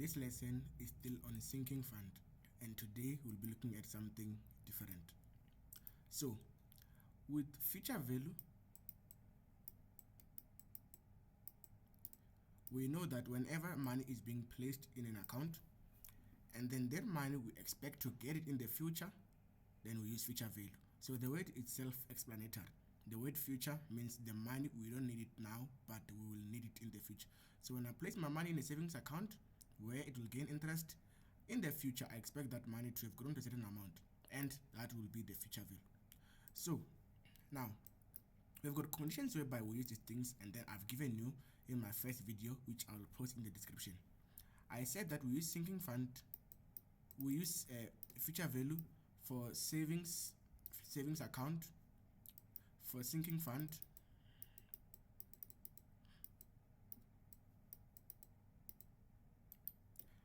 Today's lesson is still on sinking fund, and today we'll be looking at something different. So, with future value, we know that whenever money is being placed in an account, and then that money we expect to get it in the future, then we use future value. So the word is self-explanatory. The word future means the money we don't need it now, but we will need it in the future. So when I place my money in a savings account where it will gain interest, in the future I expect that money to have grown to a certain amount, and that will be the future value. So now we've got conditions whereby we use these things, and then I've given you in my first video, which I'll post in the description. I said that we use sinking fund, we use future value for savings account, for sinking fund,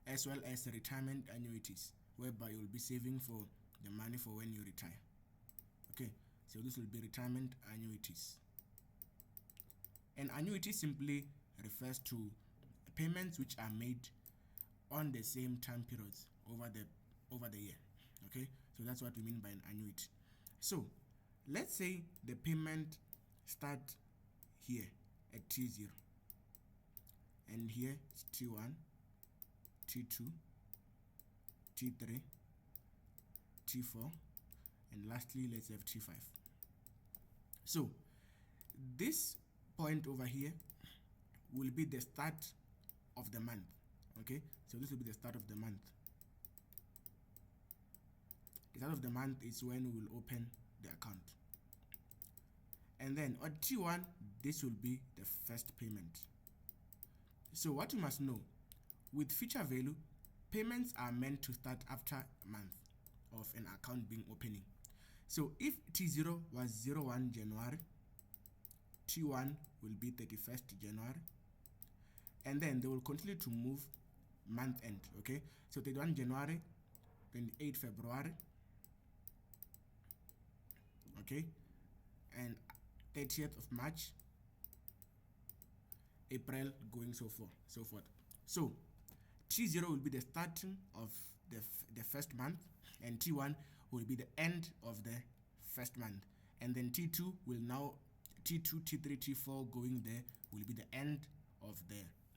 as well as retirement annuities, whereby you will be saving for the money for when you retire. Okay, so this will be retirement annuities. And annuity simply refers to payments which are made on the same time periods over the year. Okay, so that's what we mean by an annuity. So let's say the payment start here at T0, and here it's T1, T2, T3, T4, and lastly let's have T5. So this point over here will be the start of the month. Okay, so this will be the start of the month. The start of the month is when we will open the account, and then on T1 this will be the first payment. So what you must know, with future value, payments are meant to start after a month of an account being opening. So if T0 was 01 January, T1 will be 31st January, and then they will continue to move month end. Okay, so 31 January, 28 February, okay, and 30th of March, April, going so forth. So T0 will be the starting of the first month, and T1 will be the end of the first month, and then T2 will now T2, T3, T4 going there will be the end of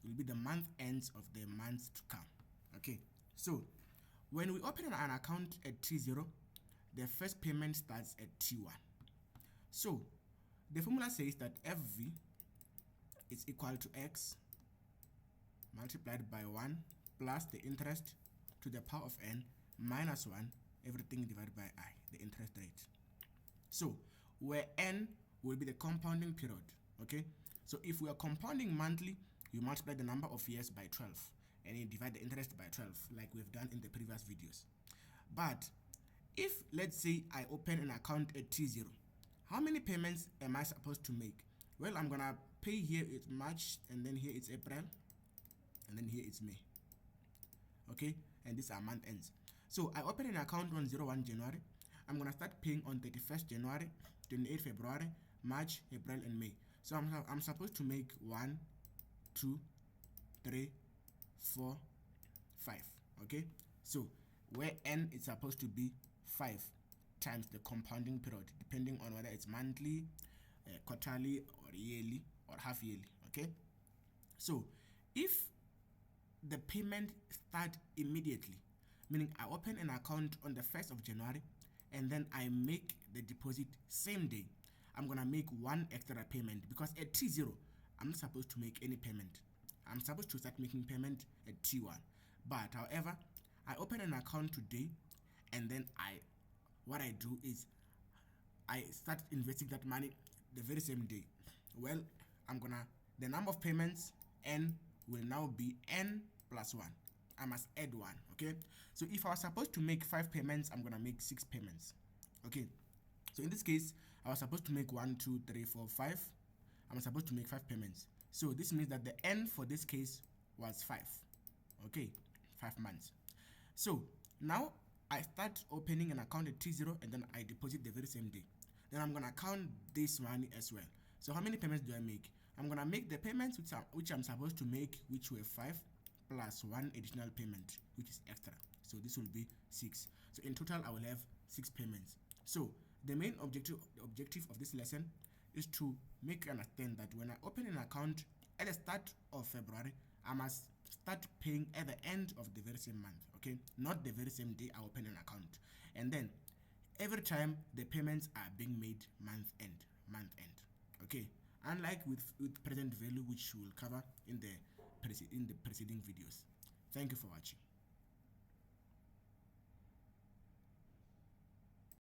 will be the month ends of the months to come. Okay, so when we open an account at T0, the first payment starts at T1. So the formula says that FV is equal to X multiplied by 1 plus the interest to the power of n minus 1, everything divided by I, the interest rate. So where n will be the compounding period. Okay, so if we are compounding monthly, you multiply the number of years by 12 and you divide the interest by 12, like we've done in the previous videos. But if, let's say, I open an account at T0, how many payments am I supposed to make? Well, I'm gonna pay here it's March, and then here it's April, and then here it's May. Okay, and these are month ends. So I open an account on 01 January. I'm gonna start paying on 31st January, 28 February, March, April, and May. So I'm supposed to make 1, 2, 3, 4, 5. Okay, so where n is supposed to be 5 times the compounding period, depending on whether it's monthly, quarterly, or yearly, or half yearly. Okay, so if the payment start immediately, meaning I open an account on the 1st of January and then I make the deposit same day, I'm gonna make one extra payment, because at T0 I'm not supposed to make any payment. I'm supposed to start making payment at T1. But however, I open an account today, and then what I do is I start investing that money the very same day. Well, the number of payments n will now be n plus 1. I must add 1. Okay, so if I was supposed to make 5 payments, I'm gonna make 6 payments. Okay, so in this case I was supposed to make 1, 2, 3, 4, 5. I'm supposed to make 5 payments. So this means that the n for this case was 5. Okay, 5 months. So now I start opening an account at T0, and then I deposit the very same day. Then I'm gonna count this money as well. So how many payments do I make? I'm gonna make the payments which I'm supposed to make, which were 5, plus 1 additional payment, which is extra. So this will be 6. So in total, I will have 6 payments. So the main objective of this lesson is to make you understand that when I open an account at the start of February, I must start paying at the end of the very same month, okay? Not the very same day I open an account. And then every time the payments are being made month end, okay? Unlike with present value, which we will cover in the preceding videos. Thank you for watching.